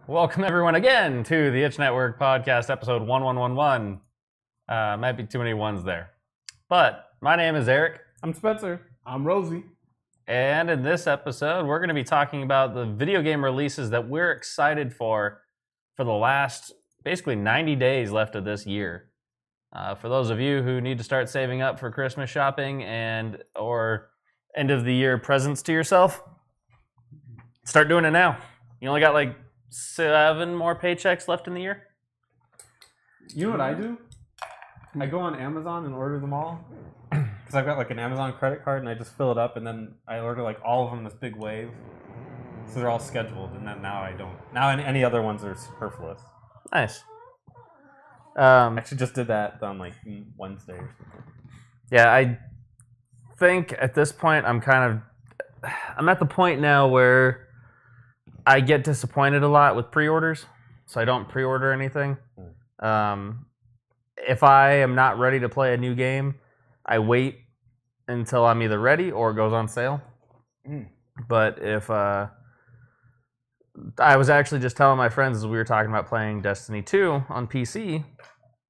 Welcome everyone again to the Itch Network podcast episode 1111. Might be too many ones there. But my name is Eric. I'm Spencer. I'm Rosie. And in this episode, we're going to be talking about the video game releases that we're excited for the last basically 90 days left of this year. For those of you who need to start saving up for Christmas shopping and or end of the year presents to yourself, start doing it now. You only got like 7 more paychecks left in the year. You know what I do? I go on Amazon and order them all because I've got like an Amazon credit card and I just fill it up and then I order like all of them this big wave. So they're all scheduled and then now I don't. Now any other ones are superfluous. Nice. I actually just did that on like Wednesday or something. Yeah, I think at this point I'm at the point now where I get disappointed a lot with pre-orders, so I don't pre-order anything. If I am not ready to play a new game, I wait until I'm either ready or it goes on sale. But if I was actually just telling my friends as we were talking about playing Destiny 2 on PC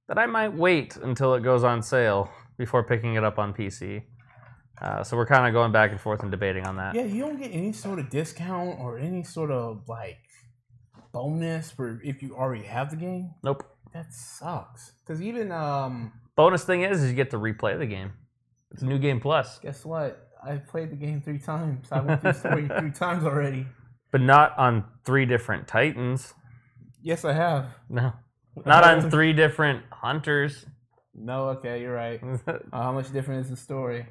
that I might wait until it goes on sale before picking it up on PC. So we're kind of going back and forth and debating on that. Yeah, you don't get any sort of discount or any sort of like bonus for if you already have the game. Nope. That sucks. Because even bonus thing is you get to replay the game. It's a new game plus. Guess what? I played the game 3 times. I went through the story 3 times already. But not on 3 different Titans. Yes, I have. No. Not on 3 different hunters. No, okay, you're right. How much different is the story?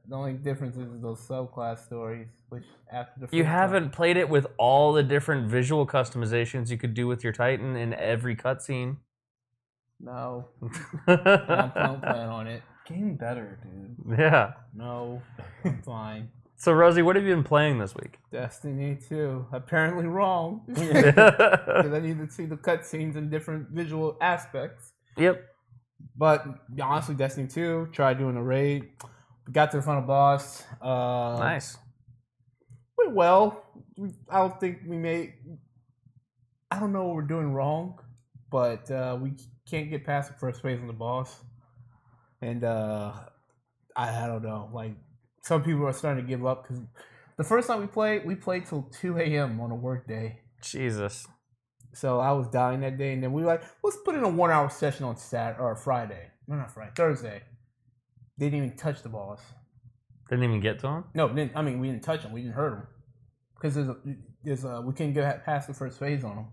The only difference is those subclass stories, which after the you haven't played it with all the different visual customizations you could do with your Titan in every cutscene. No. I don't plan on it. Game better, dude. Yeah. No, I'm fine. So, Rosie, what have you been playing this week? Destiny 2. Apparently wrong. Because I need to see the cutscenes and different visual aspects. Yep. But honestly, Destiny 2, tried doing a raid. We got to the final boss. Nice. Went well. I don't think we made... I don't know what we're doing wrong, but we can't get past the first phase of the boss. And I don't know. Like, some people are starting to give up because the first time we played till 2 a.m. on a work day. Jesus. So I was dying that day, and then we were like, let's put in a 1-hour session on Friday. No, not Friday. Thursday. They didn't even touch the boss. Didn't even get to him? No, we didn't touch him. We didn't hurt him. Because we couldn't get past the first phase on him.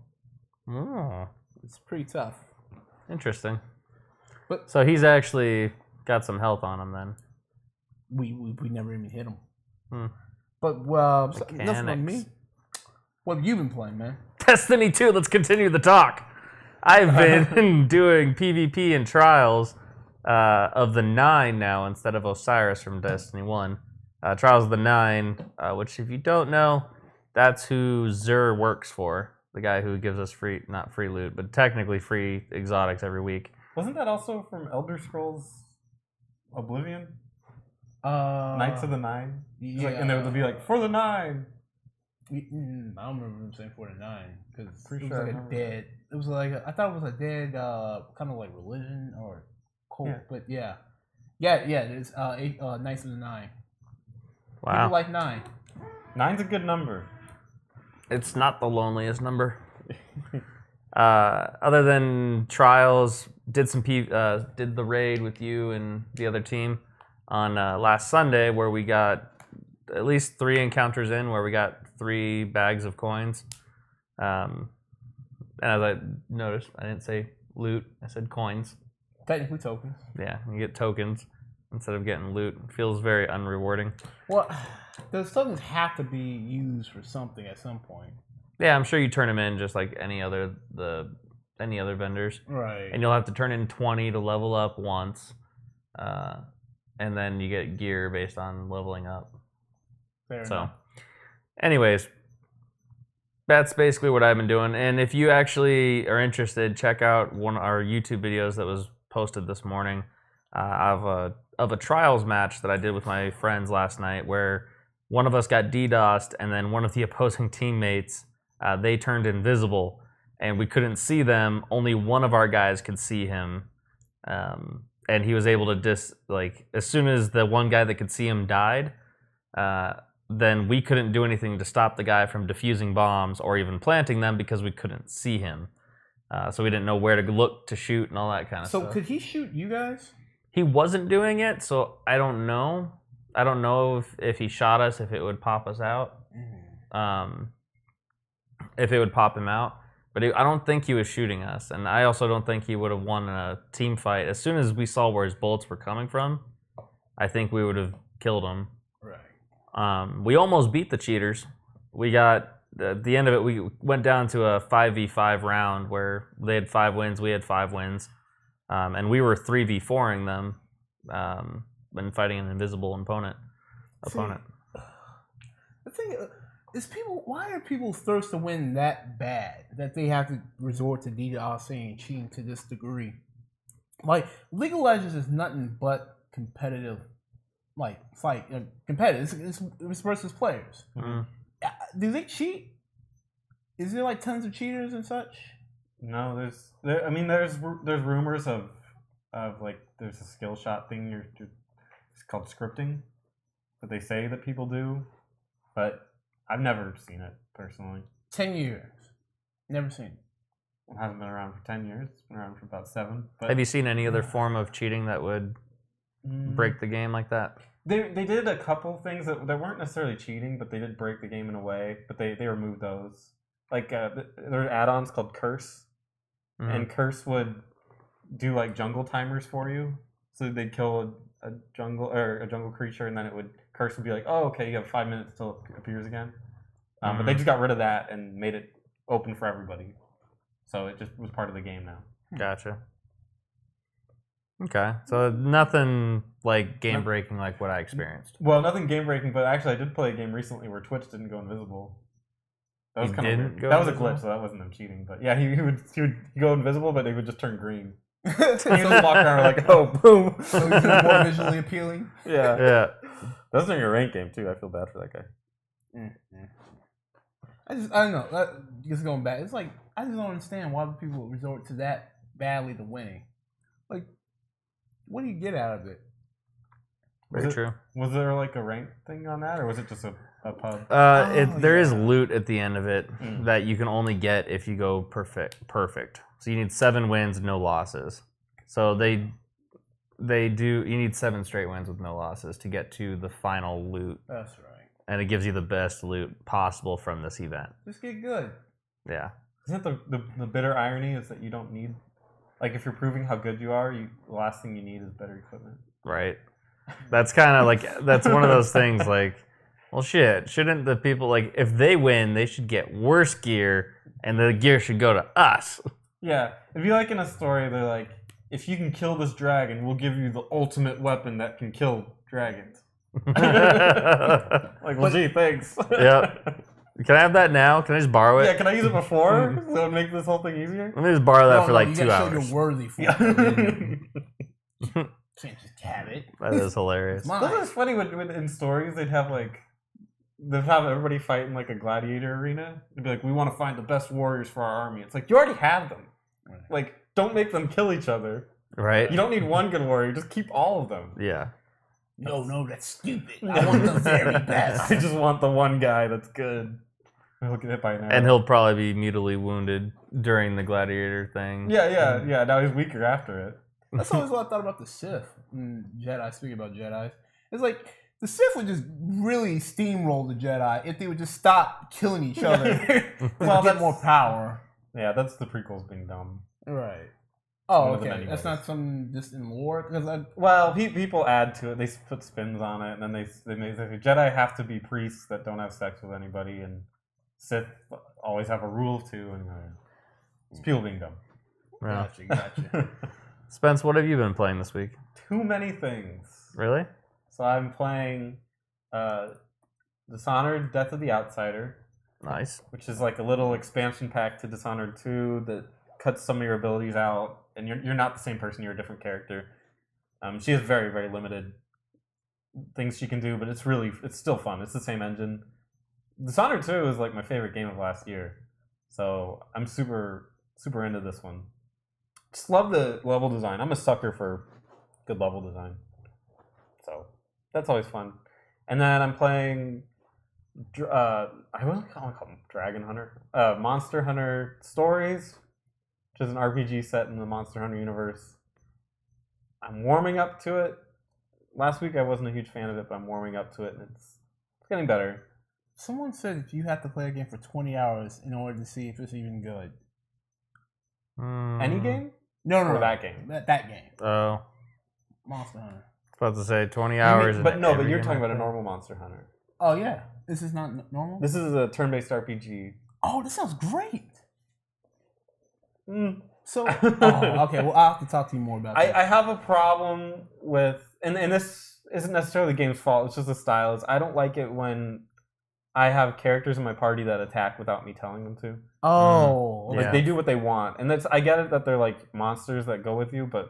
Oh. It's pretty tough. Interesting. But so he's actually got some health on him then. We never even hit him. But, nothing on me. What have you been playing, man? Destiny 2, let's continue the talk. I've been doing PvP and trials of the 9 now instead of Osiris from Destiny 1. Trials of the 9, which if you don't know, that's who Xur works for. The guy who gives us not free loot, but technically free exotics every week. Wasn't that also from Elder Scrolls Oblivion? Knights of the Nine? Yeah. And they would be like, for the 9! I don't remember them saying 49 because Pretty it was sure like a dead. It was like I thought it was a dead kind of like religion or cult, but yeah. It's Knights of the Nine. Wow. People like 9. 9's a good number. It's not the loneliest number. Other than trials, did the raid with you and the other team on last Sunday where we got at least 3 encounters in where we got 3 bags of coins. And as I noticed, I didn't say loot, I said coins. Technically tokens. Yeah, you get tokens instead of getting loot. It feels very unrewarding. Well, those tokens have to be used for something at some point. Yeah, I'm sure you turn them in just like any other vendors. Right. And you'll have to turn in 20 to level up once. And then you get gear based on leveling up. Fair enough. So, anyways, that's basically what I've been doing. And if you actually are interested, check out one of our YouTube videos that was posted this morning of a trials match that I did with my friends last night, where one of us got DDoSed, and then one of the opposing teammates they turned invisible, and we couldn't see them. Only one of our guys could see him, and he was able to as soon as the one guy that could see him died, then we couldn't do anything to stop the guy from defusing bombs or even planting them because we couldn't see him. So we didn't know where to look to shoot and all that kind of stuff. So could he shoot you guys? He wasn't doing it, so I don't know. I don't know if he shot us, if it would pop us out. If it would pop him out. But I don't think he was shooting us. And I also don't think he would have won a team fight. As soon as we saw where his bullets were coming from, I think we would have killed him. Right. We almost beat the cheaters. We got... At the end of it, we went down to a 5v5 round where they had 5 wins, we had 5 wins. And we were 3v4ing them when fighting an invisible opponent. See, the thing is, why are people's thirst to win that bad that they have to resort to DDoS and cheating to this degree? Like, League of Legends is nothing but competitive. Like, it's like competitive. It's versus players. Mm-hmm. Do they cheat? Is there like tons of cheaters and such? No, there's rumors of like there's a skill shot thing it's called scripting that they say that people do, but I've never seen it personally. 10 years, never seen it. It hasn't been around for 10 years. It's been around for about 7. But have you seen any other form of cheating that would break the game like that? They did a couple things that weren't necessarily cheating, but they did break the game in a way. But they removed those. Like there are add-ons called Curse, and Curse would do like jungle timers for you. So they'd kill a jungle creature, and then Curse would be like, oh, okay, you have 5 minutes till it appears again. But they just got rid of that and made it open for everybody. So it just was part of the game now. Gotcha. Okay, so nothing like game breaking like what I experienced. Well, nothing game breaking, but actually I did play a game recently where Twitch didn't go invisible. That was kind of weird. That was a glitch, so that wasn't them cheating. But yeah, he would go invisible, but he would just turn green. He would just walk around like, oh, boom. So he's more visually appealing. Yeah. Yeah. That's during a rank game too. I feel bad for that guy. I don't know. Just going back, it's like I just don't understand why people resort to that badly to winning. Like, what do you get out of it? Very true. Was there like a rank thing on that, or was it just a pub? There is loot at the end of it that you can only get if you go perfect. So you need 7 wins, no losses. So you need 7 straight wins with no losses to get to the final loot. That's right. And it gives you the best loot possible from this event. Just get good. Yeah. Isn't the bitter irony is that you don't need, like, if you're proving how good you are, the last thing you need is better equipment. Right. That's kind of like, that's one of those things like, well, shit, shouldn't the people, like, if they win, they should get worse gear, and the gear should go to us. Yeah. It'd be like in a story, they're like, if you can kill this dragon, we'll give you the ultimate weapon that can kill dragons. Like, well, gee, thanks. Yep. Can I have that now? Can I just borrow it? Yeah, can I use it before? So it would make this whole thing easier? Let me just borrow that for like you 2 gotta hours. show you're worthy for it. Can't just have it. That is hilarious. Wasn't it funny when in stories they'd have everybody fight in like a gladiator arena? They'd be like, we want to find the best warriors for our army. It's like, you already have them. Like, don't make them kill each other. Right? You don't need one good warrior, just keep all of them. Yeah. No, that's stupid. I want the very best. I just want the one guy that's good. He'll get hit by an arrow. And he'll probably be mutually wounded during the gladiator thing. Yeah. Now he's weaker after it. That's always what I thought about the Sith. Jedi, speaking about Jedi. It's like, the Sith would just really steamroll the Jedi if they would just stop killing each other. Well, get more power. Yeah, that's the prequels being dumb. Right. Oh, One of the okay. many That's ways. not some just in lore? Because Well, people add to it. They put spins on it, and then they say Jedi have to be priests that don't have sex with anybody, and Sith always have a rule of 2, and it's people being dumb. Yeah. Gotcha. Spence, what have you been playing this week? Too many things. Really? So I'm playing Dishonored: Death of the Outsider, Nice. which is like a little expansion pack to Dishonored 2 that cuts some of your abilities out, and you're not the same person. You're a different character. She has very, very limited things she can do, but it's still fun. It's the same engine. Dishonored 2 is like my favorite game of last year, so I'm super super into this one. Just love the level design. I'm a sucker for good level design. So that's always fun. And then I'm playing, I wouldn't call them Dragon Hunter, Monster Hunter Stories, which is an RPG set in the Monster Hunter universe. I'm warming up to it. Last week I wasn't a huge fan of it, but I'm warming up to it, and it's getting better. Someone said that you have to play a game for 20 hours in order to see if it's even good. Any game? No, Or that game? That game. Oh, Monster Hunter. about to say 20 hours. But no, but every you're game talking I about a play. normal Monster Hunter. Oh, yeah. This is not normal? This is a turn-based RPG. Oh, this sounds great. Mm. So, okay, well, I'll have to talk to you more about that. I have a problem with, and this isn't necessarily the game's fault, it's just the styles. I don't like it when I have characters in my party that attack without me telling them to. Oh, Yeah. Like, they do what they want. And I get it that they're like monsters that go with you, but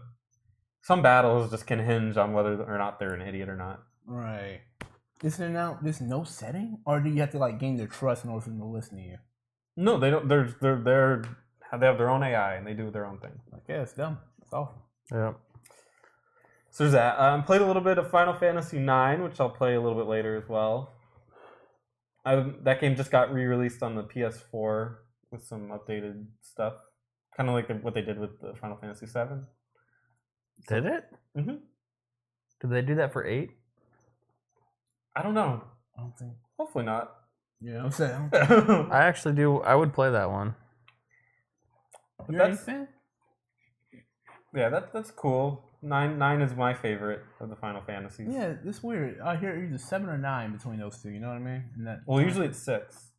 some battles just can hinge on whether or not they're an idiot or not. right. Is there now, there's no setting? Or do you have to, like, gain their trust in order for them to listen to you? No, they don't. They have their own AI and they do their own thing. Like, yeah, it's dumb. It's awful. Yep. So there's that. Played a little bit of Final Fantasy IX, which I'll play a little bit later as well. That game just got re-released on the PS4 with some updated stuff, kind of like what they did with the Final Fantasy VII. Did it? Mm-hmm. Did they do that for 8? I don't know. I don't think. Hopefully not. Yeah, I'm saying. I actually do. I would play that one. You're a that's- fan? Yeah, that's cool. Nine is my favorite of the Final Fantasies. Yeah, it's weird. I hear either 7 or 9 between those two. You know what I mean? And that Well, usually it's 6.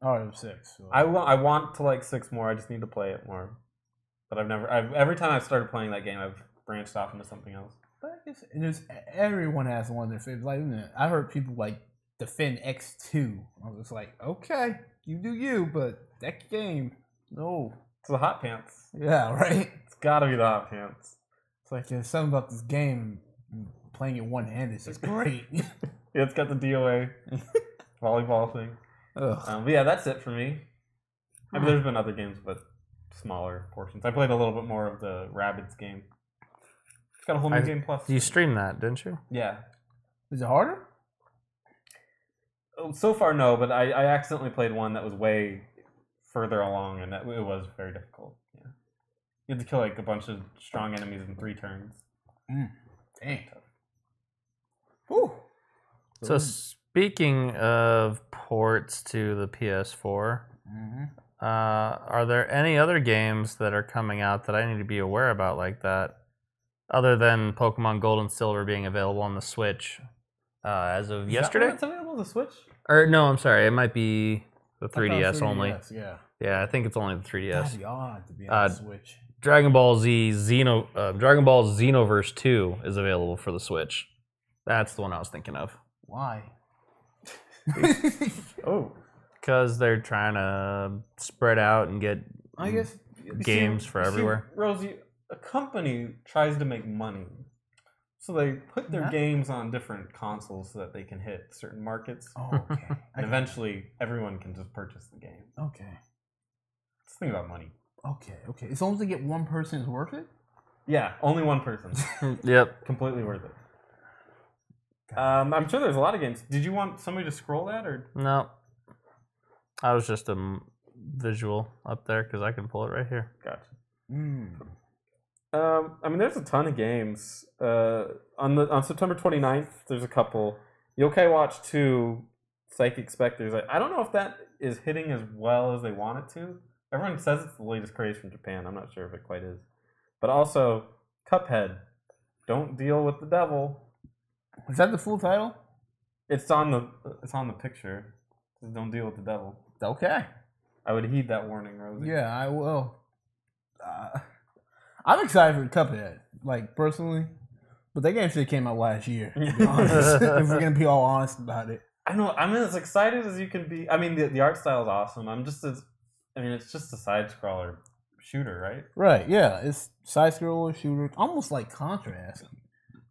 Oh, it was 6. So. I want to like 6 more. I just need to play it more. But every time I've started playing that game, I've branched off into something else. But I guess everyone has one of their favorites. Like, I heard people like defend X2. I was just like, okay, you do you, but that game, no. It's the Hot Pants. Yeah, right. It's gotta be the Hot Pants. It's like there's something about this game. Playing it one handed is just great. Yeah, it's got the DOA volleyball thing. Ugh. But yeah, that's it for me. I mean, there's been other games, but smaller portions. I played a little bit more of the Rabbids game. It's got a whole new game plus. You streamed that, didn't you? Yeah. Is it harder? So far, no, but I accidentally played one that was way further along, and it was very difficult. Yeah. You had to kill like a bunch of strong enemies in 3 turns. Dang. Whew. So speaking of ports to the PS4, Mm-hmm. are there any other games that are coming out that I need to be aware about like that, other than Pokemon Gold and Silver being available on the Switch as of yesterday? It's available on the Switch? Or no, I'm sorry, it might be the 3DS only. 3DS, yeah. Yeah, I think it's only the 3DS. That'd be odd to be on the Switch. Dragon Ball Xenoverse 2 is available for the Switch. That's the one I was thinking of. Why? Oh. Because they're trying to spread out and get I guess. games for everywhere. Rosie, a company tries to make money. So they put their Yeah. games on different consoles so that they can hit certain markets. Oh, okay. And eventually, everyone can just purchase the game. Okay. Let's think about money. Okay. As long as they get one person, is worth it. Yeah, only one person. Yep. Completely worth it. I'm sure there's a lot of games. Did you want somebody to scroll that, or? No. I was just a visual up there because I can pull it right here. Gotcha. Mm. I mean, there's a ton of games. On September 29th, there's a couple. Yokai Watch 2, Psychic Spectres. I don't know if that is hitting as well as they want it to. Everyone says it's the latest craze from Japan. I'm not sure if it quite is. But also, Cuphead. Don't deal with the devil. Is that the full title? It's on the picture. It says, don't deal with the devil. Okay. I would heed that warning, Rosie. Yeah, I will. I'm excited for Cuphead, like personally, but that game should have came out last year. To be honest, if we're gonna be all honest about it. I know. I'm as excited as you can be. I mean, the art style is awesome. It's just a side scroller shooter, right? Right? Yeah, it's side scroller shooter, almost like Contrast,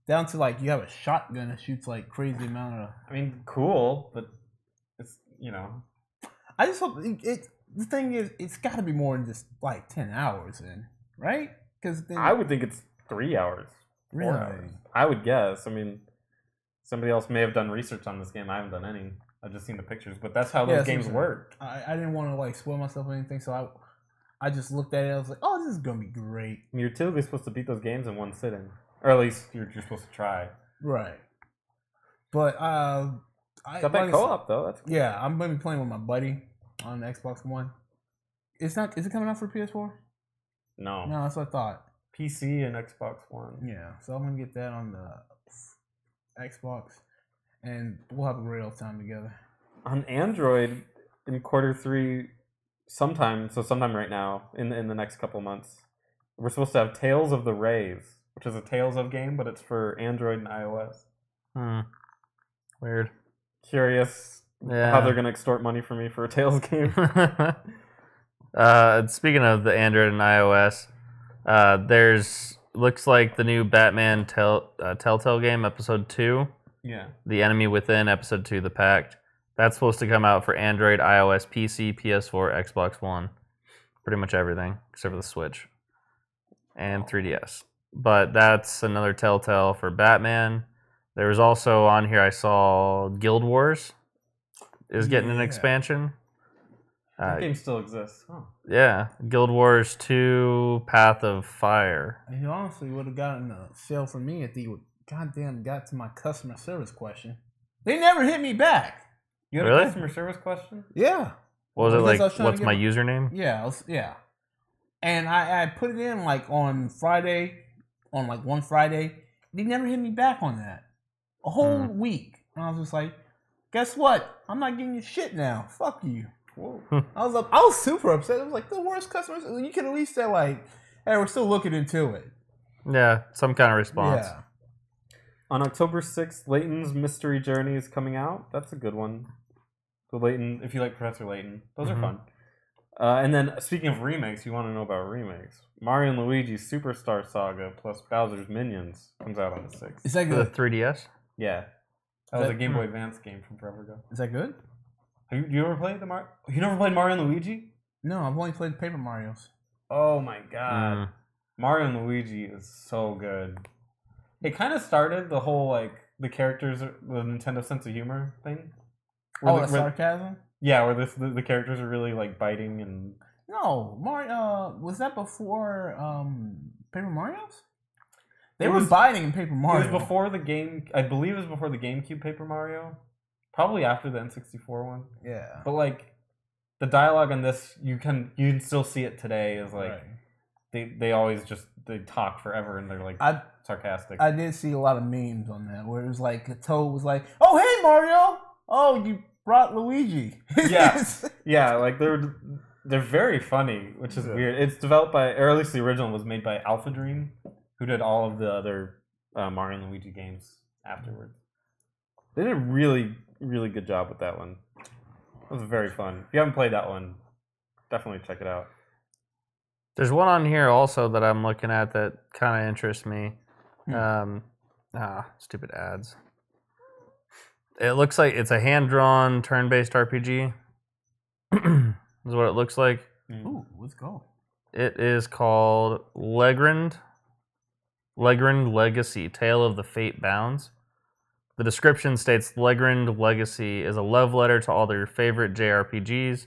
down to like you have a shotgun that shoots like crazy amount of. I mean, cool, but it's I just hope the thing is, it's got to be more than just like 10 hours, then, right? Because I would think it's 3 hours. 4 Really? hours. I would guess. I mean, somebody else may have done research on this game. I haven't done any. I've just seen the pictures, but that's how those games work. I didn't want to like spoil myself or anything, so I just looked at it. I was like, oh, this is gonna be great. I mean, you're typically supposed to beat those games in one sitting, or at least you're supposed to try. Right. But Got that co-op though. That's cool. Yeah, I'm gonna be playing with my buddy on the Xbox One. It's not. Is it coming out for PS4? No. No, that's what I thought. PC and Xbox One. Yeah, so I'm gonna get that on the Xbox, and we'll have a great old time together. On Android in Q3 sometime right now in the next couple months, we're supposed to have Tales of the Rays, which is a Tales of game, but it's for Android and iOS. Weird. Curious how they're gonna extort money from me for a Tales game. Speaking of the Android and iOS, there's looks like the new Batman Telltale game, Episode 2. Yeah. The Enemy Within, Episode 2, The Pact. That's supposed to come out for Android, iOS, PC, PS4, Xbox One. Pretty much everything, except for the Switch. And 3DS. But that's another Telltale for Batman. There was also on here, I saw Guild Wars is getting an expansion. That game still exists. Huh. Yeah. Guild Wars 2, Path of Fire. And you honestly would have gotten a sale from me if they would goddamn got to my customer service question. They never hit me back. You had Really? a customer service question? Yeah. What was it I like? was trying to What's get my my- username? Yeah, yeah. And I put it in like on Friday, on like one Friday. They never hit me back on that. A whole week. And I was just like, guess what? I'm not getting your shit now. Fuck you. Whoa. I was super upset. It was like the worst customers. You could at least say like, hey, we're still looking into it. Yeah, some kind of response. Yeah. On October 6th, Layton's Mystery Journey is coming out. That's a good one. The Layton, if you like Professor Layton, those are fun. And then, speaking of remakes, you want to know about remakes. Mario and Luigi Superstar Saga plus Bowser's Minions comes out on the 6th. Is that For the good? 3DS? Yeah. That was a Game Boy Advance game from forever ago. Is that good? Have you ever played the Mario? You never played Mario and Luigi? No, I've only played Paper Mario's. Oh my god. Mario and Luigi is so good. It kind of started the whole, like, the characters, the Nintendo sense of humor thing. The sarcasm? Yeah, where the characters are really, like, biting and... No, Mario. Was that before Paper Mario's? They were biting in Paper Mario. It was before the game... I believe it was before the GameCube Paper Mario. Probably after the N64 one. Yeah. But, like, the dialogue on this, you can still see it today is, like... Right. They always just... They talk forever and they're, like, sarcastic. I did see a lot of memes on that where it was like Toad was like, "Oh hey Mario, oh you brought Luigi." Yeah. Yeah, like they're very funny, which is weird. It's developed by, or at least the original was made by Alpha Dream, who did all of the other Mario and Luigi games afterwards. They did a really, really good job with that one. It was very fun. If you haven't played that one, definitely check it out. There's one on here also that I'm looking at that kind of interests me. Stupid ads. It looks like it's a hand-drawn, turn-based RPG. Is what it looks like. Ooh, let's go. It is called Legrand Legacy, Tale of the Fate Bounds. The description states Legrand Legacy is a love letter to all their favorite JRPGs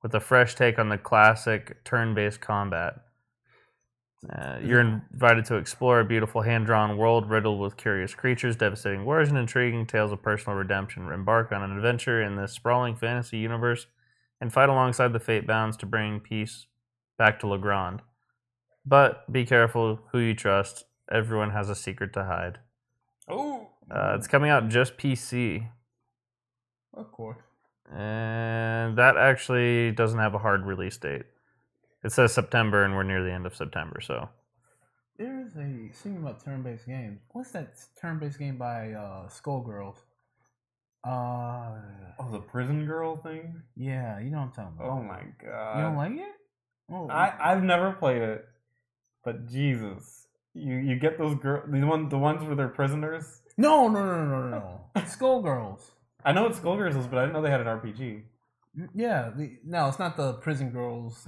with a fresh take on the classic turn-based combat. You're invited to explore a beautiful hand-drawn world riddled with curious creatures, devastating wars, and intriguing tales of personal redemption. Embark on an adventure in this sprawling fantasy universe and fight alongside the Fate Bounds to bring peace back to Legrand. But be careful who you trust. Everyone has a secret to hide. Oh! It's coming out just PC. Of course. And that actually doesn't have a hard release date. It says September, and we're near the end of September, so. There's a speaking about turn-based games. What's that turn-based game by Skullgirls? Oh, the Prison Girl thing? Yeah, you know what I'm talking about. Oh my god. You don't like it? Oh, I've never played it, but Jesus. You get those the ones where they're prisoners? No. Skullgirls. I know what Skullgirls is, but I didn't know they had an RPG. Yeah, no, it's not the prison girls.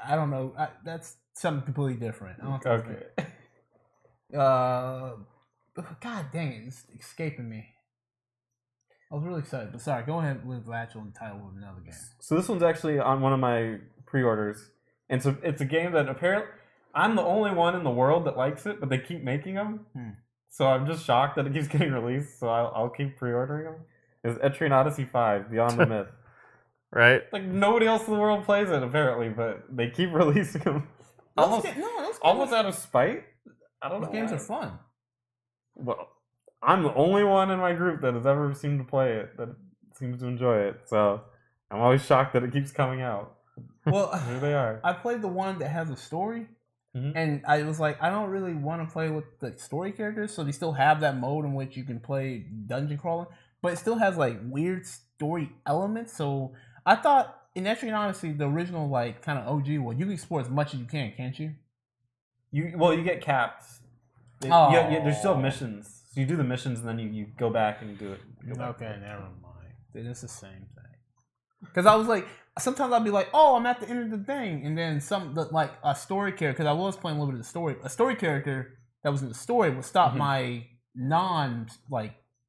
I don't know. That's something completely different. I don't think Okay. God dang it, it's escaping me. I was really excited, but sorry. Go ahead with the actual title of another game. So this one's actually on one of my pre-orders, and so it's a game that apparently I'm the only one in the world that likes it, but they keep making them. So I'm just shocked that it keeps getting released. So I'll keep pre-ordering them. It's Etrian Odyssey 5: Beyond the Myth. Right? Like nobody else in the world plays it apparently, but they keep releasing them. Almost out of spite. I don't know. Those games why. are fun. Well, I'm the only one in my group that has ever seemed to play it, that seems to enjoy it. So I'm always shocked that it keeps coming out. Well, Here they are. I played the one that has a story, Mhm. and I was like, I don't really want to play with the story characters, so they still have that mode in which you can play dungeon crawling, but it still has like weird story elements. So I thought in Etrian Odyssey, the original like kind of OG, well, you can explore as much as you can, can't you? You get caps. Oh. There's still missions. So you do the missions and then you go back and do it. Okay, never mind. Then it's the same thing. Because I was like, sometimes I'd be like, oh, I'm at the end of the thing, and then like a story character. Because I was playing a little bit of the story. A story character that was in the story would stop my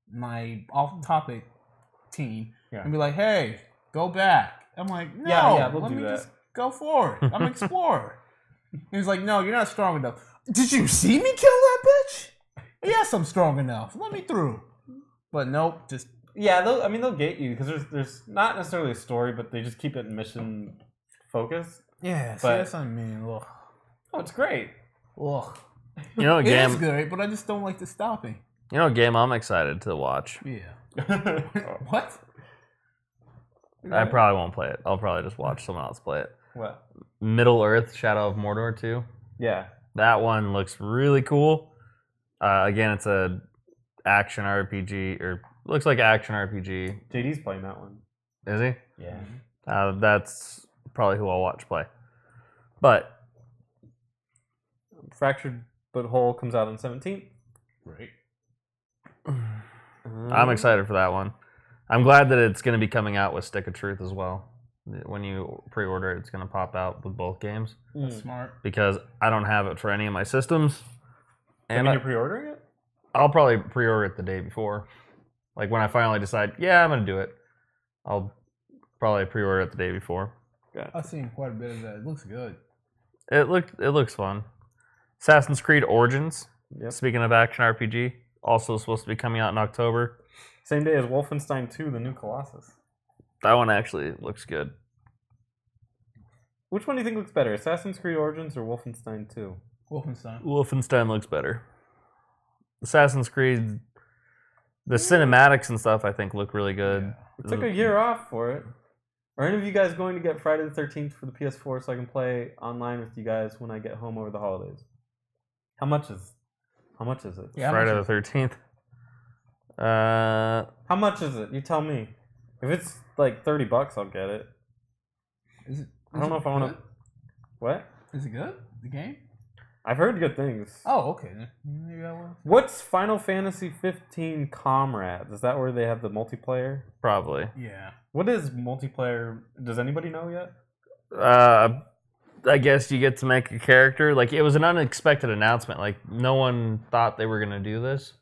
my off-topic team and be like, hey, go back. I'm like, no, Yeah, we'll let do me that. just go forward. I'm an explorer. And he's like, no, you're not strong enough. Did you see me kill that bitch? Yes, I'm strong enough. Let me through. But nope, just Yeah, they'll get you because there's not necessarily a story, but they just keep it mission focused. yeah. See, But- that's what I mean. Ugh. Oh, it's great. Ugh. You know, a It is game. good, but I just don't like the stopping. You know, a game I'm excited to watch. Yeah. What? I probably won't play it. I'll probably just watch someone else play it. What? Middle Earth: Shadow of Mordor 2. Yeah. That one looks really cool. Again, it's a action RPG, or looks like action RPG. JD's playing that one. Is he? Yeah. That's probably who I'll watch play. But Fractured But Whole comes out on 17th. Great. I'm excited for that one. I'm glad that it's going to be coming out with Stick of Truth as well. When you pre-order it, it's going to pop out with both games That's smart. because I don't have it for any of my systems. And And you're pre-ordering it? I'll probably pre-order it the day before. Like when I finally decide, yeah, I'm going to do it, I'll probably pre-order it the day before. I've seen quite a bit of that. It looks good. It looks fun. Assassin's Creed Origins. Yep. Speaking of action RPG, also supposed to be coming out in October. Same day as Wolfenstein 2: The New Colossus. That one actually looks good. Which one do you think looks better, Assassin's Creed Origins or Wolfenstein 2? Wolfenstein. Wolfenstein looks better. Assassin's Creed, the cinematics and stuff, I think look really good. We took a year off for it. Are any of you guys going to get Friday the 13th for the PS4 so I can play online with you guys when I get home over the holidays? How much is it? Yeah, Friday the 13th. How much is it? You tell me. If it's like $30, I'll get it. Is it? I don't know if I want to. What? Is it good? The game? I've heard good things. Oh, okay. Then maybe I will. What's Final Fantasy 15 Comrades? Is that where they have the multiplayer? Probably. Yeah. What is multiplayer? Does anybody know yet? I guess you get to make a character. Like, it was an unexpected announcement. Like, no one thought they were going to do this.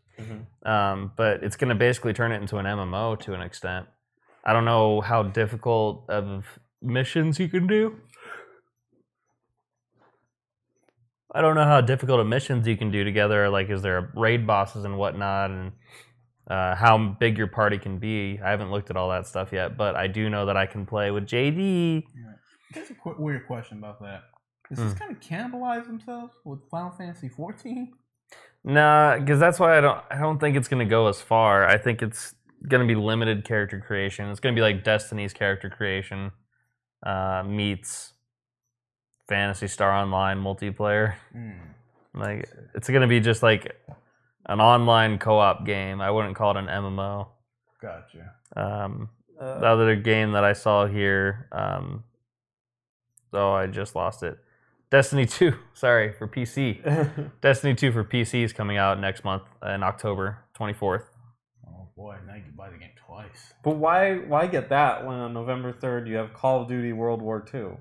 But it's going to basically turn it into an MMO to an extent. I don't know how difficult of missions you can do. I don't know how difficult of missions you can do together. Like, is there raid bosses and whatnot, and how big your party can be. I haven't looked at all that stuff yet, but I do know that I can play with JD. That's a weird question about that. Does this kind of cannibalize themselves with Final Fantasy 14? Nah, because that's why I don't think it's gonna go as far. I think it's gonna be limited character creation. It's gonna be like Destiny's character creation meets Phantasy Star Online multiplayer. Like, it's gonna be just like an online co-op game. I wouldn't call it an MMO. Gotcha. The other game that I saw here, I just lost it. Destiny 2, sorry, for PC. Destiny 2 for PC is coming out next month in October 24th. boy, now you can buy the game twice. But why get that when on November 3rd you have Call of Duty World War II?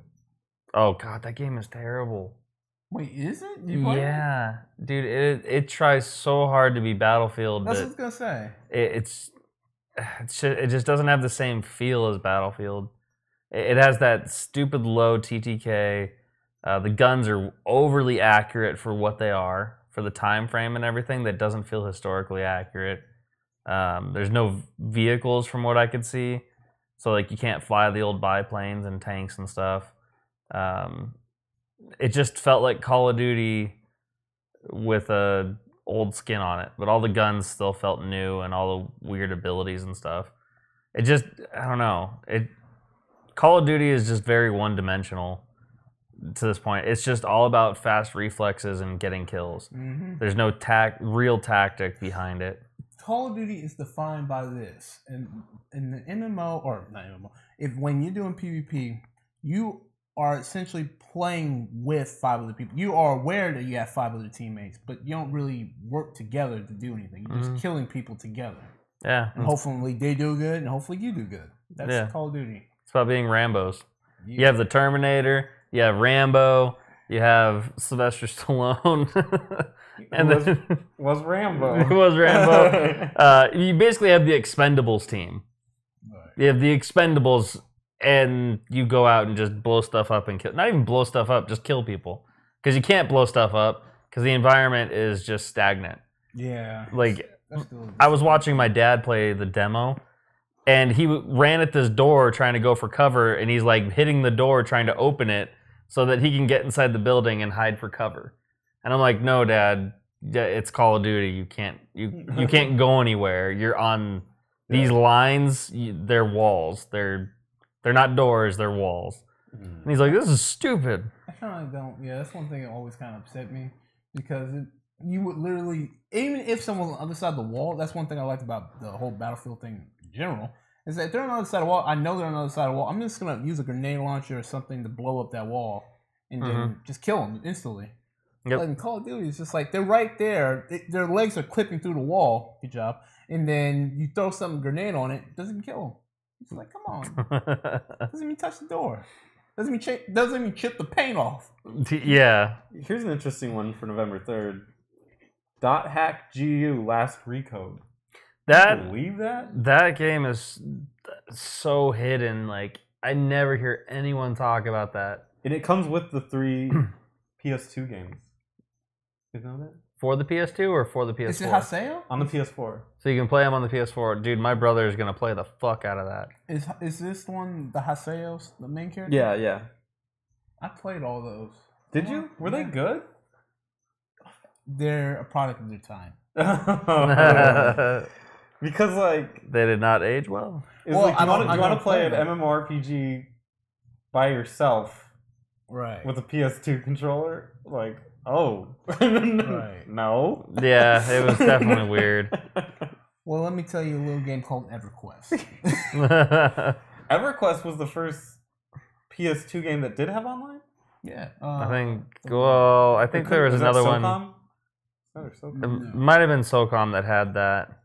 Oh god, that game is terrible. Wait, is it? You play it? Yeah, dude, it tries so hard to be Battlefield, That's but what I was gonna say. it just doesn't have the same feel as Battlefield. It has that stupid low TTK. The guns are overly accurate for what they are, for the time frame and everything. That doesn't feel historically accurate. There's no vehicles from what I could see, so like you can't fly the old biplanes and tanks and stuff. It just felt like Call of Duty with a old skin on it, but all the guns still felt new and all the weird abilities and stuff. It just, I don't know. Call of Duty is just very one-dimensional to this point. It's just all about fast reflexes and getting kills. Mm-hmm. There's no real tactic behind it. Call of Duty is defined by this, and in the MMO or not MMO, when you're doing PvP, you are essentially playing with 5 other people. You are aware that you have 5 other teammates, but you don't really work together to do anything. You're just killing people together. Yeah. And hopefully they do good, and hopefully you do good. That's Call of Duty. It's about being Rambos. Yeah. You have the Terminator, you have Rambo, you have Sylvester Stallone. And was Rambo. It was Rambo. You basically have the Expendables team. Right. You have the Expendables, and you go out and just blow stuff up and kill. Not even blow stuff up, just kill people. Because you can't blow stuff up because the environment is just stagnant. Yeah. Like, I was watching my dad play the demo, and he ran at this door trying to go for cover, and he's like hitting the door trying to open it so that he can get inside the building and hide for cover. And I'm like, no, Dad, it's Call of Duty. You can't go anywhere. You're on these lines. They're walls. They're not doors. They're walls. And he's like, this is stupid. I kind of don't. Yeah, that's one thing that always kind of upset me because you would literally, even if someone's on the other side of the wall, that's one thing I liked about the whole Battlefield thing in general, is that if they're on the other side of the wall, I know they're on the other side of the wall. I'm just going to use a grenade launcher or something to blow up that wall and then just kill them instantly. Yep. Like in Call of Duty, it's just like they're right there. Their legs are clipping through the wall. Good job. And then you throw some grenade on it, doesn't kill them. It's like, come on. Doesn't even touch the door. Doesn't even chip the paint off. Yeah. Here's an interesting one for November 3rd. .hack GU last recode. Can you believe that? That game is so hidden. Like, I never hear anyone talk about that. And it comes with the 3 PS2 games. You know that? For the PS2 or for the PS4? Is it Haseo? On the PS4. So you can play them on the PS4. Dude, my brother is going to play the fuck out of that. Is this one the Haseos, the main character? Yeah. I played all those. Did you? Were they good? They're a product of their time. Because, like... They did not age well. Well, like, do you want to play an MMORPG by yourself? Right. With a PS2 controller? Like, oh. Right. No. Yeah, it was definitely weird. Well, let me tell you a little game called EverQuest. EverQuest was the first PS2 game that did have online? Yeah. I think there was another one. It might have been SOCOM that had that.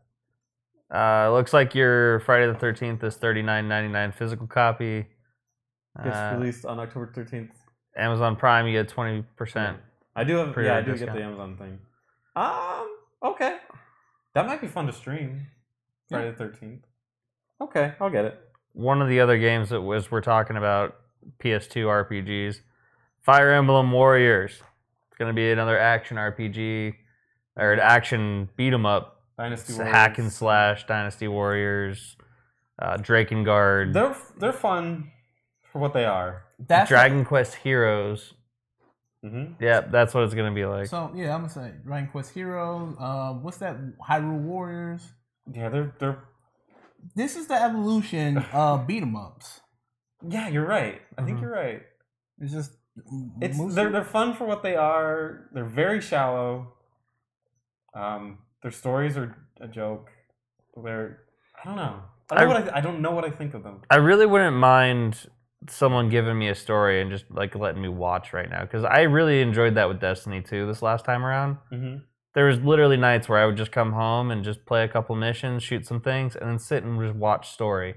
Looks like your Friday the 13th is $39.99 physical copy. It's released on October 13th. Amazon Prime, you get 20%. I do have, I do get the Amazon thing. Okay. That might be fun to stream. Friday the 13th. Okay, I'll get it. One of the other games that we're talking about, PS2 RPGs, Fire Emblem Warriors. It's going to be another action RPG, or an action beat 'em up. Dynasty Warriors. Hack and slash, Dynasty Warriors, Drakengard. They're fun for what they are. Dragon Quest Heroes. Mm-hmm. Yeah, that's what it's going to be like. So, yeah, I'm going to say Dragon Quest Heroes. What's that? Hyrule Warriors. Yeah, they're... This is the evolution of beat 'em ups. Yeah, you're right. I think you're right. It's just... They're fun for what they are. They're very shallow. Their stories are a joke. I don't know. I don't know what I think of them. I really wouldn't mind someone giving me a story and just like letting me watch right now, because I really enjoyed that with Destiny 2 this last time around. Mm-hmm. there was literally nights where I would just come home and just play a couple missions, shoot some things, and then sit and just watch story.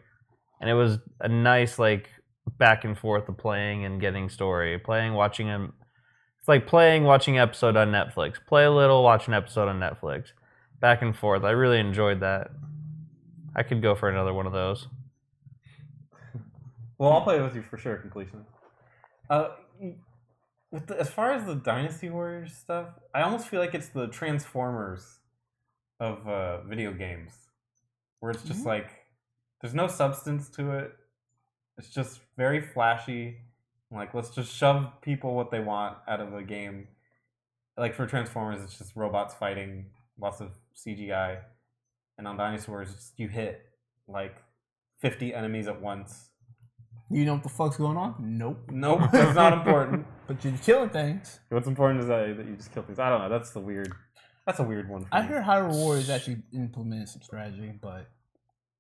And it was a nice like back and forth of playing and getting story, playing, watching him. It's like playing, watching an episode on Netflix. Play a little, watch an episode on Netflix. Back and forth. I really enjoyed that. I could go for another one of those. Well, I'll play it with you for sure, completion. As far as the Dynasty Warriors stuff, I almost feel like it's the Transformers of video games, where it's just like there's no substance to it. It's just very flashy. Like, let's just shove people what they want out of a game. Like for Transformers, it's just robots fighting, lots of CGI, and on Dynasty Warriors, it's just, you hit like 50 enemies at once. You know what the fuck's going on? Nope. Nope, that's not important. But you're killing things. What's important is that you just kill things. I don't know. That's a weird one. For I me. heard Hyrule Warriors actually implemented some strategy, but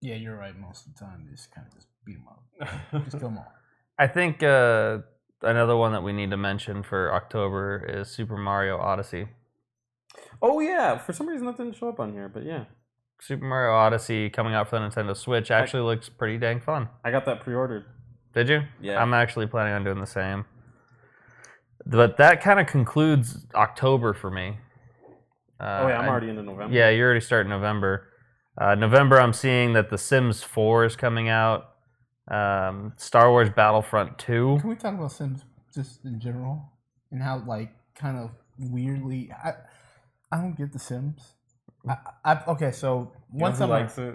yeah, you're right. Most of the time, they just kind of just beat them up. Just kill them all. I think another one that we need to mention for October is Super Mario Odyssey. Oh yeah, for some reason that didn't show up on here, but yeah. Super Mario Odyssey coming out for the Nintendo Switch actually looks pretty dang fun. I got that pre-ordered. Did you? Yeah. I'm actually planning on doing the same. But that kind of concludes October for me. Oh yeah, I'm already into November. Yeah, you're already starting November. November, I'm seeing that The Sims 4 is coming out. Star Wars Battlefront 2. Can we talk about Sims just in general and how like kind of weirdly I don't get The Sims. Okay, so one summer likes it.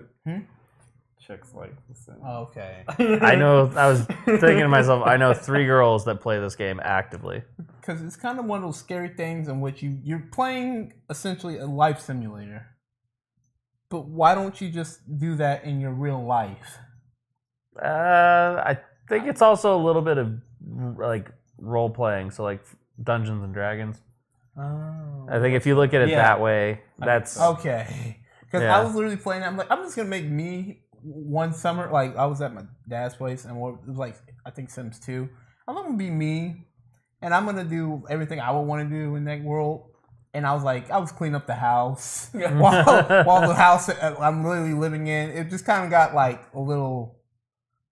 Chicks like The Sims. Okay. I know. I was thinking to myself, I know 3 girls that play this game actively. Because it's kind of one of those scary things in which you're playing essentially a life simulator. But why don't you just do that in your real life? I think it's also a little bit of like role playing, so like Dungeons and Dragons. Oh. I think if you look at it that way, that's okay. Because I was literally playing. I'm like, I'm just gonna make me one summer. Like I was at my dad's place, and it was like I think Sims 2. I'm gonna be me, and I'm gonna do everything I would want to do in that world. And I was like, I was cleaning up the house while the house I'm literally living in. It just kind of got like a little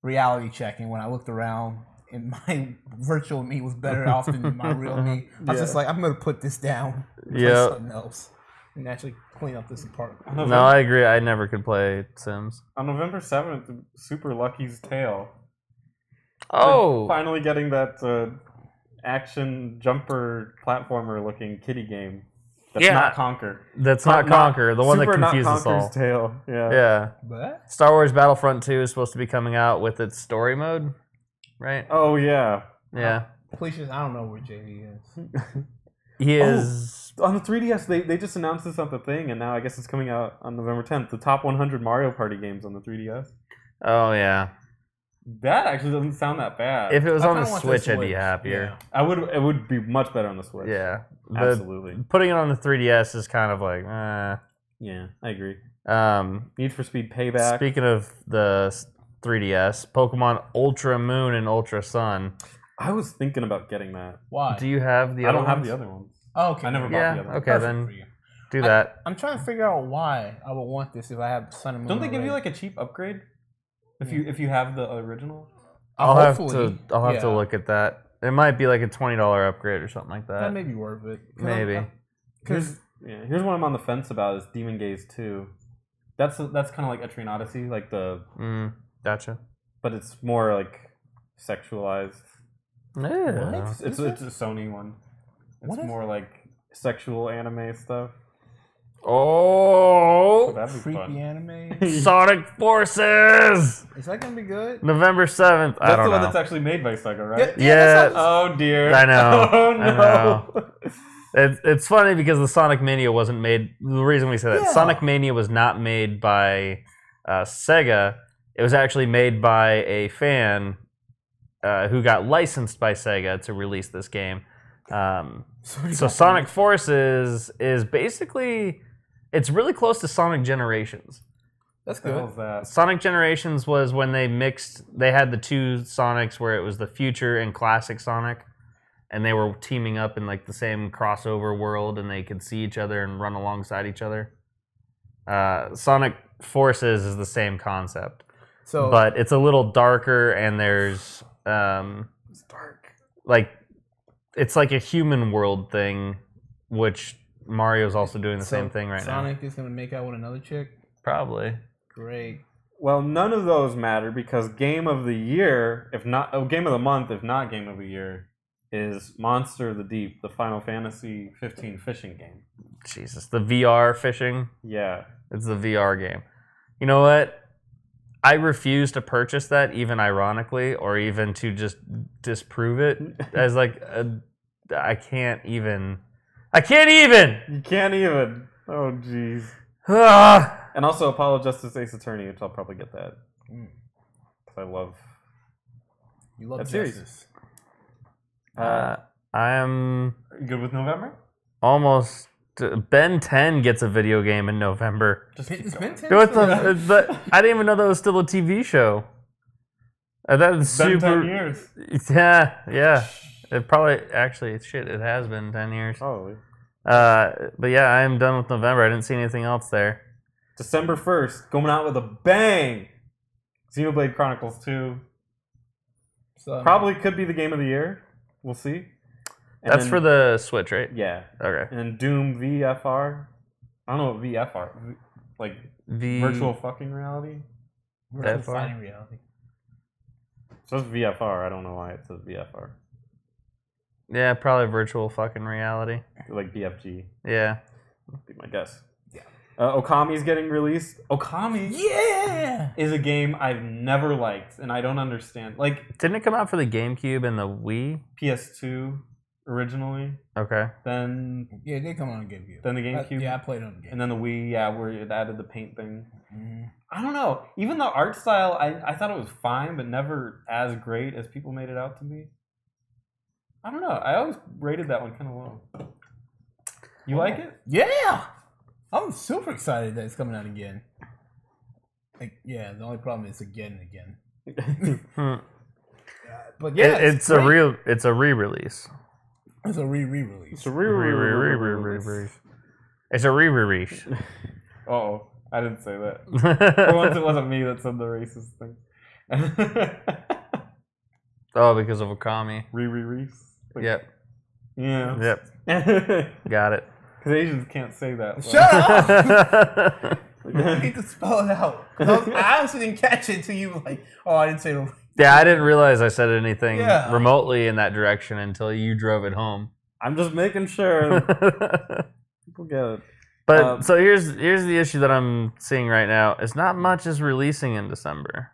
reality checking when I looked around, and my virtual me was better off than my real me. I was just like, I'm gonna put this down, and play something else, and actually clean up this apartment. No, I agree. I never could play Sims. On November 7th, Super Lucky's Tale. Oh, They're finally getting that action jumper platformer looking kitty game. That's not Conquer. That's not Conquer. The one that confused us all. Tale. Yeah. Yeah. What? Star Wars Battlefront 2 is supposed to be coming out with its story mode, right? Oh yeah. Yeah. Please, I don't know where JD is. He is on the 3DS. They just announced this on the thing, and now I guess it's coming out on November 10th. The top 100 Mario Party games on the 3DS. Oh yeah. That actually doesn't sound that bad. If it was on the Switch, I'd be happier. Yeah. It would be much better on the Switch. Yeah. Absolutely. Putting it on the 3DS is kind of like, Yeah, I agree. Need for Speed Payback. Speaking of the 3DS, Pokemon Ultra Moon and Ultra Sun. I was thinking about getting that. Why? Do you have the I other don't ones? have the other ones. Oh, okay. I never bought the other ones. Okay, then do that. I'm trying to figure out why I would want this if I have Sun and Moon. Don't they give you like a cheap upgrade if you have the original? I'll have to look at that. It might be like a $20 upgrade or something like that. That may be worth it. Maybe. Here's what I'm on the fence about is Demon Gaze 2. That's kind of like Etrian Odyssey, like the gotcha. But it's more like sexualized. Yeah. It's a Sony one. It's more like sexual anime stuff. Oh, that'd be creepy fun. anime. Sonic Forces. Is that gonna be good? November 7th. I don't know. That's the one that's actually made by Sega, right? Yeah. Oh dear. I know. Oh no. I know. It's funny because the Sonic Mania wasn't made. The reason we say that Sonic Mania was not made by Sega. It was actually made by a fan who got licensed by Sega to release this game. So Sonic Forces is basically, it's really close to Sonic Generations. That's What the good. hell's that? Sonic Generations was when they had the two Sonics where it was the future and classic Sonic. and they were teaming up in like the same crossover world, and they could see each other and run alongside each other. Sonic Forces is the same concept, So, but it's a little darker, and there's it's dark. like it's like a human world thing, which Mario's also doing the same thing right Sonic is gonna make out with another chick. now. Probably. Great. Well, none of those matter because game of the year, if not game of the month, if not game of the year, is Monster of the Deep, the Final Fantasy 15 fishing game. Jesus, the VR fishing. Yeah. It's the VR game. You know what? I refuse to purchase that, even ironically, or even to just disprove it as like I can't even. You can't even. Oh, jeez. Ah! And also Apollo Justice Ace Attorney, which I'll probably get that. Because I love You love that series. justice. I am You good with November? almost. Ben 10 gets a video game in November. Just Is keep Ben going. 10 What still the? around? I didn't even know that was still a TV show. That's It's been super. 10 years. Yeah. It probably actually shit. It has been 10 years. Probably. But yeah, I am done with November. I didn't see anything else there. December 1st, going out with a bang! Xenoblade Chronicles 2. So, Probably could be the game of the year. We'll see. And That's then- for the Switch, right? Yeah. Okay. And then Doom VFR. I don't know what VFR. Like virtual fucking reality? virtual That far? fighting reality. It says VFR. I don't know why it says VFR. Yeah, probably virtual fucking reality. Like BFG. Yeah. Would be my guess. Yeah. Okami's getting released. Okami Yeah. is a game I've never liked, and I don't understand. Like Didn't it come out for the GameCube and the Wii? PS2 originally, Okay. then Yeah, they come on GameCube. the GameCube, Yeah, I played it on the GameCube. and then the Wii. Yeah, where it added the paint thing. Mhm. I don't know. Even the art style, I thought it was fine, but never as great as people made it out to be. I don't know. I always rated that one kind of low. You like it? Yeah. I'm super excited that it's coming out again. Like, yeah, the only problem is again and again. Hmm. But yeah, It's great. a re-release. It's a re-release. It's a re-release. It's a re-release. Oh, I didn't say that. For once, it wasn't me that said the racist thing. Oh, because of Okami. Re-release. Yep. Yeah. Yep. Because Got it. Asians can't say that. Shut up! I need to spell it out. I honestly didn't catch it until you were like, oh, I didn't say the. Yeah, I didn't realize I said anything Yeah. remotely in that direction until you drove it home. I'm just making sure people get it. But so here's the issue that I'm seeing right now. Is not much is releasing in December.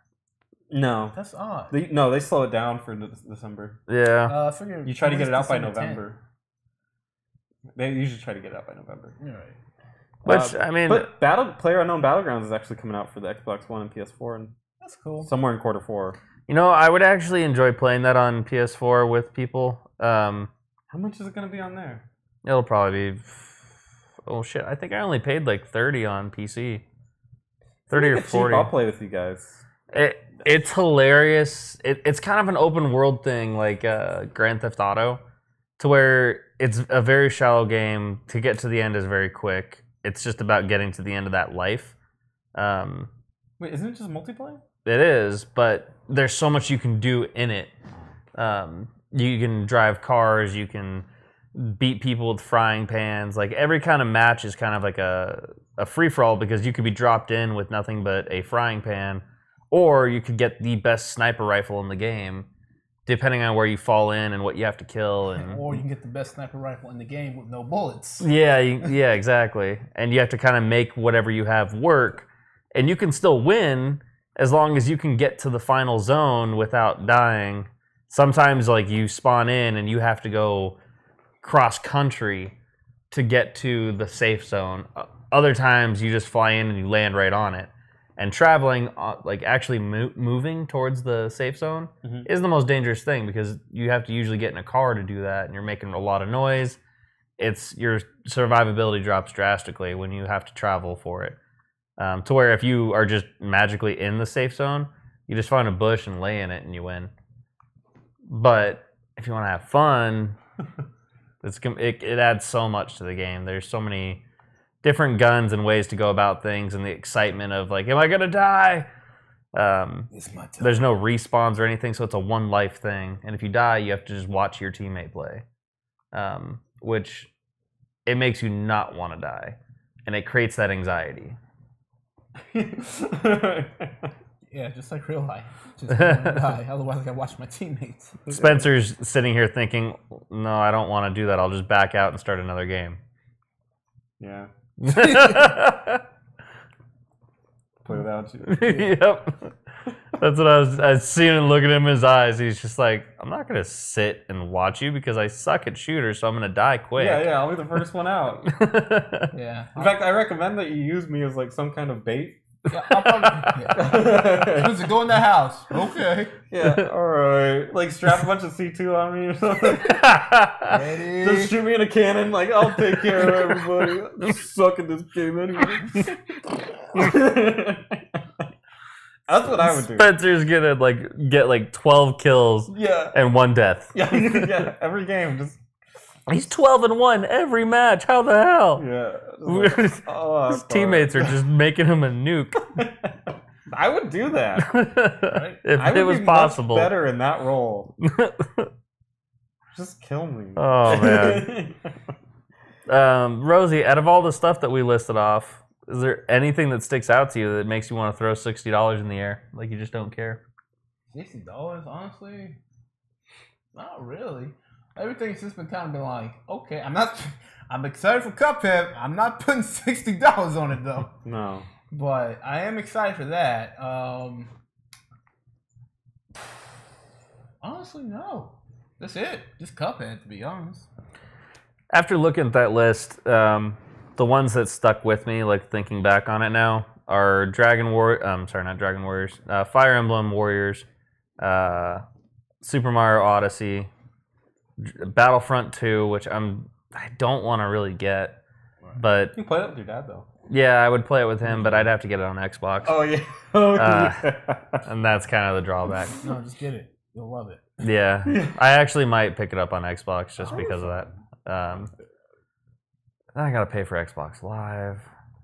No. That's odd. They slow it down for December. Yeah. I figured You try to get it out by December 10th. November. They usually try to get it out by November. You're right. Which I mean, But PlayerUnknown Battlegrounds is actually coming out for the Xbox One and PS4 and That's cool. somewhere in Q4. you know, I would actually enjoy playing that on PS4 with people. How much is it going to be on there? It'll probably be. Oh shit! I think I only paid like 30 on PC. 30 or Make it cheap, 40. I'll play with you guys. It's hilarious. It's kind of an open world thing, like Grand Theft Auto, to where it's a very shallow game. To get to the end is very quick. It's just about getting to the end of that life. Wait, isn't it just multiplayer? It is, but there's so much you can do in it. You can drive cars. You can beat people with frying pans. Like every kind of match is kind of like a free for all because you could be dropped in with nothing but a frying pan, or you could get the best sniper rifle in the game, depending on where you fall in and what you have to kill. And Or you can get the best sniper rifle in the game with no bullets. yeah, yeah, exactly. And you have to kind of make whatever you have work, and you can still win as long as you can get to the final zone without dying. Sometimes, like, you spawn in and you have to go cross country to get to the safe zone. Other times, you just fly in and you land right on it. And traveling, like actually moving towards the safe zone, is the most dangerous thing because you have to usually get in a car to do that, and you're making a lot of noise. Your survivability drops drastically when you have to travel for it. To where if you are just magically in the safe zone, you just find a bush and lay in it and you win. But if you want to have fun, It adds so much to the game. There's so many different guns and ways to go about things, and the excitement of like, am I gonna die? There's no respawns or anything, so it's a one life thing. And if you die, you have to just watch your teammate play, which it makes you not want to die, and it creates that anxiety. Yeah, just like real life. Just don't wanna die. Otherwise, I gotta watch my teammates. Spencer's sitting here thinking, no, I don't want to do that. I'll just back out and start another game. Yeah. Play without you. Yep. That's what I was seeing and looking in his eyes. He's just like, I'm not going to sit and watch you because I suck at shooters, so I'm going to die quick. Yeah, I'll be the first one out. Yeah. In fact, I recommend that you use me as like some kind of bait. Yeah, I'll probably. Yeah. Listen, go in the house. Okay. Yeah, alright. Like strap a bunch of C2 on me or something. Ready? Just shoot me in a cannon, like I'll take care of everybody. I suck at this game anyway. That's what I would do. Spencer's gonna get like 12 kills and 1 death. Yeah, every game just. He's 12-1 every match. How the hell? Yeah. His teammates are just making him a nuke. I would do that. Right? If I would it was be possible. much better in that role. Just kill me. Oh man. Rosie, out of all the stuff that we listed off, is there anything that sticks out to you that makes you want to throw $60 in the air? Like you just don't care? $60, honestly? Not really. Everything's just been kind of been like, okay, I'm excited for Cuphead. I'm not putting $60 on it though. No. But I am excited for that. Honestly, no. That's it. Just Cuphead, to be honest. After looking at that list, the ones that stuck with me, like thinking back on it now, are not Dragon Warriors, Fire Emblem Warriors, Super Mario Odyssey, Battlefront 2, which I don't want to really get, but You can play it with your dad though. yeah, I would play it with him, but I'd have to get it on Xbox. Oh yeah. Oh yeah. And that's kind of the drawback. No, just get it. You'll love it. Yeah, I actually might pick it up on Xbox just because of that. Then I gotta pay for Xbox Live.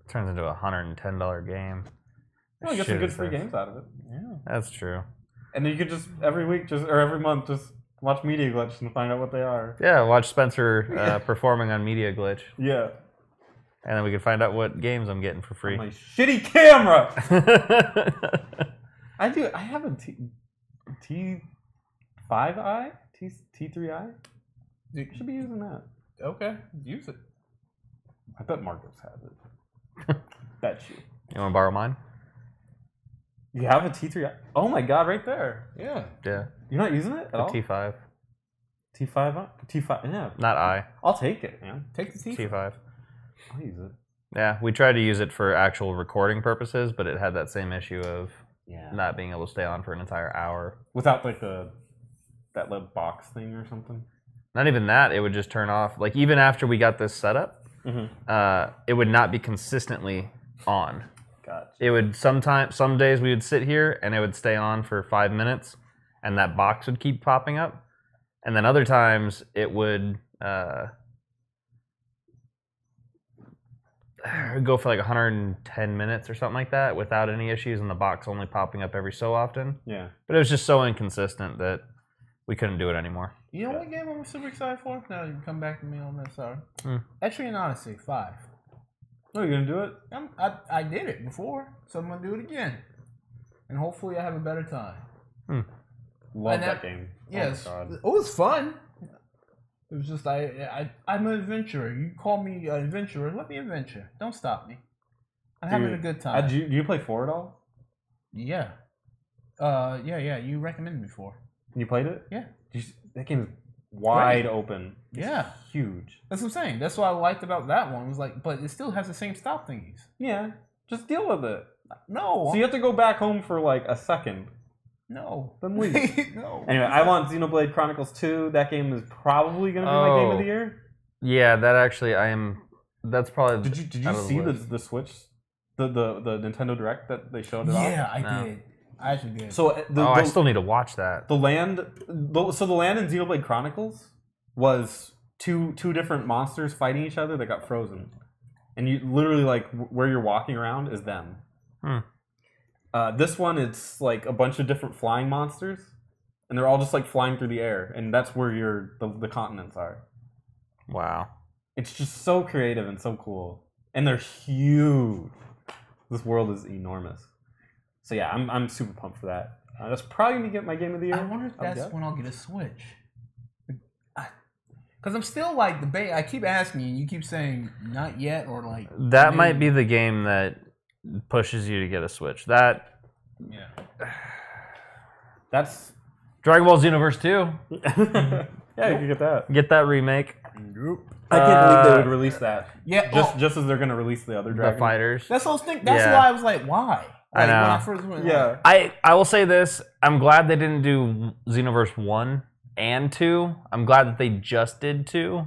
It turns into a $110 game. Well, you get some good free games out of it. Yeah. That's true. And then you could just every week, or every month, just watch Media Glitch and find out what they are. Yeah, watch Spencer performing on Media Glitch, Yeah. and then we can find out what games I'm getting for free. My shitty camera. I have a T5i, T3i. You should be using that. Okay, use it. I bet Marcos has it. Bet you. You want to borrow mine? You have a T3i? Oh my god, right there. Yeah. Yeah, You're not using it at the all? T5, T5? T5, yeah. not I. I'll take it, man. Take the T. T5. I'll use it. Yeah, we tried to use it for actual recording purposes, but it had that same issue of Yeah. not being able to stay on for an entire hour. Without like that little box thing or something. Not even that, it would just turn off. Like even after we got this set up, it would not be consistently on. Gotcha. It would some days we would sit here and it would stay on for 5 minutes, and that box would keep popping up, and then other times it would go for like 110 minutes or something like that without any issues, and the box only popping up every so often. Yeah. But it was just so inconsistent that we couldn't do it anymore. You know what game I'm super excited for? Now you can come back to me on that, sorry. Hmm. Etrian Odyssey 5. Oh, you're gonna do it? I did it before, so I'm going to do it again. And hopefully I have a better time. Love And that game. Yes. Oh my God. It was fun. It was just, I'm an adventurer. You call me an adventurer, let me adventure. Don't stop me. I'm having a good time. Do you play 4 at all? Yeah. Yeah, you recommended me for. You played it? Yeah. That game is wide open. It's Yeah. huge. That's what I'm saying. That's what I liked about that one. It was like, but it still has the same stop thingies. Yeah. Just deal with it. No. So you have to go back home for like a second. No. Then leave. No. Anyway, I want Xenoblade Chronicles 2. That game is probably going to be my game of the year. Yeah, that actually that's probably. Did you see the Switch, the Nintendo Direct that they showed it off? Yeah, I No. did. I actually did. So I still need to watch that. the land in Xenoblade Chronicles was two different monsters fighting each other that got frozen, and you literally like where you're walking around is them. This one, it's like a bunch of different flying monsters, and they're all just like flying through the air, and that's where the continents are. Wow. It's just so creative and so cool, and they're huge. This world is enormous. So yeah, I'm super pumped for that. That's probably gonna get my game of the year. I wonder if that's when I'll get a Switch. Because I'm still like debating. I keep asking you, you keep saying not yet or like. That might be the game that pushes you to get a Switch. That's Dragon Ball Xenoverse 2. Yeah, you can get that. Get that remake. I can't believe they would release that. Yeah, just as they're gonna release the other Dragon. The fighters. that's what I was thinking. That's why I was like, why? I know. When I first went, Yeah. I will say this. I'm glad they didn't do Xenoverse 1 and 2. I'm glad that they just did 2.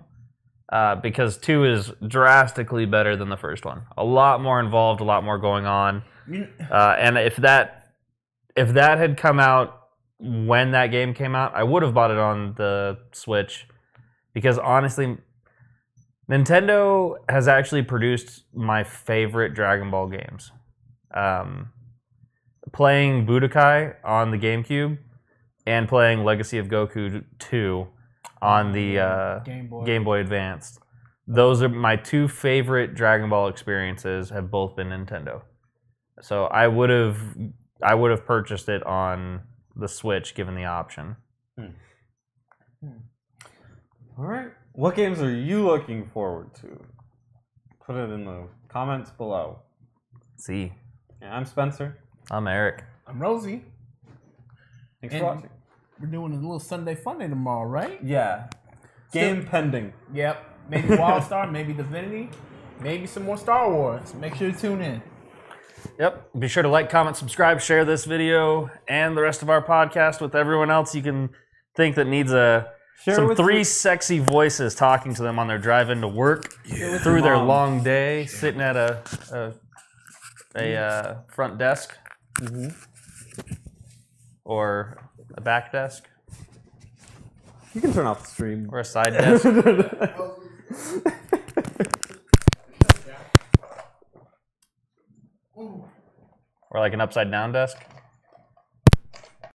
Because 2 is drastically better than the first one. A lot more involved, a lot more going on. And if that had come out when that game came out, I would have bought it on the Switch. Because honestly, Nintendo has actually produced my favorite Dragon Ball games. Playing Budokai on the GameCube and playing Legacy of Goku 2 on the Game Boy Advance. Those are my two favorite Dragon Ball experiences. Have both been Nintendo. So I would have purchased it on the Switch given the option. All right. What games are you looking forward to? Put it in the comments below. See. Yeah, I'm Spencer. I'm Eric. I'm Rosie. Thanks for watching. We're doing a little Sunday Funday tomorrow, right? Yeah. Game pending. Yep. Maybe WildStar, maybe Divinity, maybe some more Star Wars. Make sure to tune in. Yep. Be sure to like, comment, subscribe, share this video and the rest of our podcast with everyone else you can think that needs some three sexy voices talking to them on their drive into work through their long day, sitting at a front desk or a back desk. You can turn off the stream. Or a side desk. Or like an upside down desk.